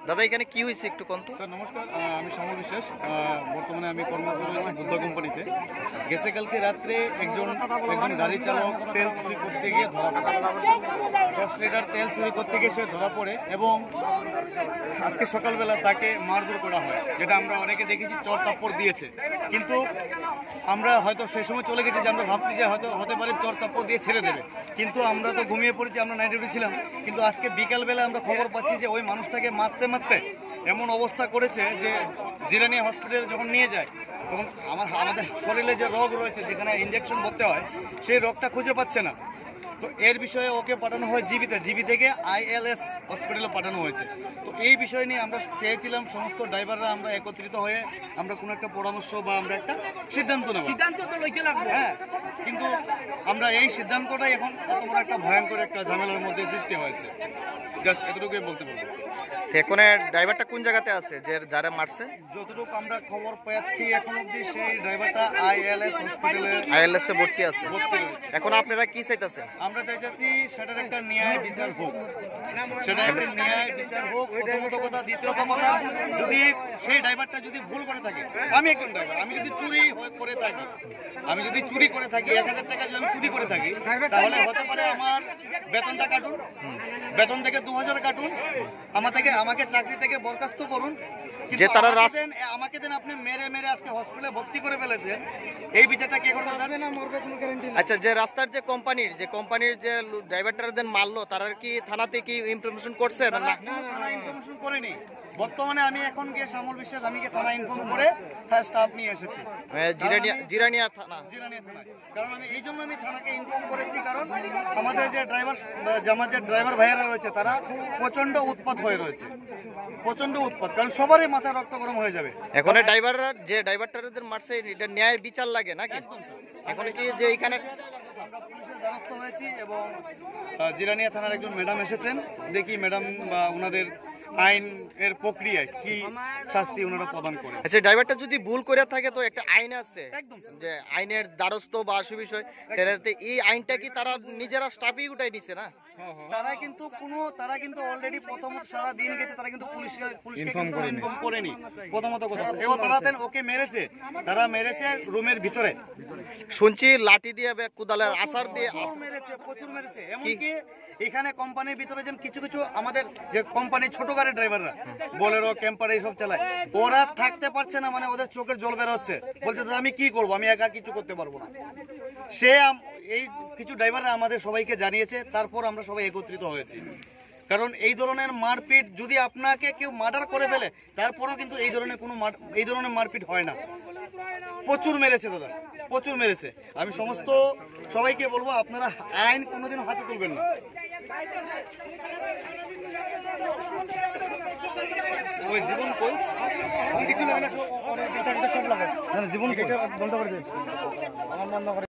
দাদা এখানে কি হয়েছে একটু কোন তো? স্যার নমস্কার, আমি শ্যামল বিশ্বাস। বর্তমানে আমি কর্মরত রয়েছি বুদ্ধা কোম্পানিতে। গেছে কালকে রাত্রে একজন গাড়ি চালক তেল চুরি করতে গিয়ে ধরা পড়ে। 10 লিটার তেল চুরি করতে গিয়ে সে ধরা পড়ে এবং আজকে সকালবেলা তাকে মারধর করা হয়, যেটা আমরা অনেকে দেখেছি, চর থাপ্পড় দিয়েছে। কিন্তু আমরা হয়তো সেই সময় চলে গেছি যে আমরা ভাবছি যে হয়তো হতে পারে চর থাপ্পড় দিয়ে ছেড়ে দেবে, কিন্তু আমরা তো ঘুমিয়ে পড়েছি, আমরা নাইট ডিউটি ছিলাম। কিন্তু আজকে বিকালবেলা আমরা খবর পাচ্ছি যে ওই মানুষটাকে মারতে মারতে এমন অবস্থা করেছে যে জিরানি হসপিটালে যখন নিয়ে যায় তখন আমাদের শরীরে যে রোগ রয়েছে, যেখানে ইঞ্জেকশন করতে হয়, সেই রোগটা খুঁজে পাচ্ছে না। তো এর বিষয়ে ওকে পাঠানো হয় জিবি থেকে ILS হসপিটালে পাঠানো হয়েছে। তো এই বিষয় নিয়ে আমরা চেয়েছিলাম সমস্ত ড্রাইভাররা আমরা একত্রিত হয়ে আমরা কোনো একটা পরামর্শ বা আমরা একটা সিদ্ধান্ত নেব। হ্যাঁ, কিন্তু আমরা এই সিদ্ধান্তটাই এখন এত বড় একটা ভয়ঙ্কর একটা ঝামেলার মধ্যে সৃষ্টি হয়েছে। জাস্ট এতটুকুই বলতে পারবো। এখন ড্রাইভারটা কোন জায়গাতে আছে যে যারা মারছে? যতটুকু আমরা খবর পাচ্ছি এখন অবধি সেই ড্রাইভারটা ILS হসপিটালে এ ভর্তি আছে। এখন আপনারা কি চাইতেছেন? আমরা চাইছি সেটার একটা ন্যায় বিচার হোক, সেটা একটা ন্যায় বিচার হোক, প্রথমত কথা। দ্বিতীয়ত কথা, যদি সেই ড্রাইভারটা যদি ভুল করে থাকে, আমি একজন ড্রাইভার, আমি যদি চুরি করে থাকি 1000 টাকা যদি আমি চুরি করে থাকি, তাহলে হতে পারে আমার বেতনটা কাটুন, বেতন থেকে 2000 কাটুন, আমাকে চাকরি থেকে বরখাস্ত করুন, যে তারা আমাকে দেন আপনি মেরে আজকে হসপিটালে ভর্তি করে ফেলেছেন। এই বিচারটা কে করবে যাবে না, মরবে, কোনো গ্যারান্টি নেই। আচ্ছা, যে রাস্তার যে কোম্পানির যে ড্রাইভারটাদের মারলো, তারা কি থানাতে কি ইনফরমেশন করছে না? থানা ইনফরমেশন করেনি। বর্তমানে আমি এখন গিয়ে শ্যামল বিশ্বাস, আমি গিয়ে থানা ইনফর্ম করে স্টাফ নিয়ে এসেছি জিরানিয়া থানা। কারণ আমি এই জন্য আমি থানাকে ইনফর্ম করেছি, কারণ আমাদের যে ড্রাইভার ভাইয়েরা রয়েছে তারা প্রচন্ড উৎপাত হয়ে রয়েছে, প্রচন্ড উৎপাত, কারণ সবারই মাথা রক্ত গরম হয়ে যাবে। এখন ড্রাইভারটাদের মারছে, এটা ন্যায় বিচার লাগে নাকি? এখন কি যে এখানে দ্বারস্থ হয়েছি এবং জিরানিয়া থানার একজন ম্যাডাম এসেছেন, দেখি ম্যাডাম বা ওনাদের আইন এর প্রক্রিয়ায় কি শাস্তি ওনারা প্রদান করে। আচ্ছা, ড্রাইভারটা যদি ভুল করে থাকে তো একটা আইন আছে, একদম যে আইনের দ্বারস্থ বা আসু বিষয়, এই আইনটা কি তারা নিজেরা স্টাফই উঠাই নিছে না? তারা কিন্তু অলরেডি প্রথমত সারা দিন গেছে, তারা কিন্তু পুলিশকে ইনফর্ম করেনি প্রথমত কথা। এবং ওকে মেরেছে, তারা মেরেছে রুমের ভিতরে, শুনছি লাঠি দিয়ে কুদালের আসার দিয়ে প্রচুর মেরেছে। এমনকি এখানে কোম্পানির ভিতরে যেন কিছু আমাদের যে কোম্পানির ছোট গাড়ির ড্রাইভাররা, বোলেরো, ক্যাম্পার এইসব চালায়, ওরা থাকতে পারছে না, মানে ওদের চোখের জল বের হচ্ছে, বলছে আমি কি করবো, আমি একা কিছু করতে পারবো না। এই কিছু ড্রাইভাররা আমাদের সবাইকে জানিয়েছে, তারপর আমরা সবাই একত্রিত হয়েছি। কারণ এই ধরনের মারপিট, যদি আপনাকে কেউ মার্ডার করে ফেলে, তারপরেও কিন্তু এই ধরনের মারপিট হয় না। প্রচুর মেরেছে দাদা, প্রচুর মেরেছে। আমি সমস্ত সবাইকে বলবো, আপনারা আইন কোনোদিনও হাতে তুলবেন না। ওই জীবন কই জীবন বন্ধ করে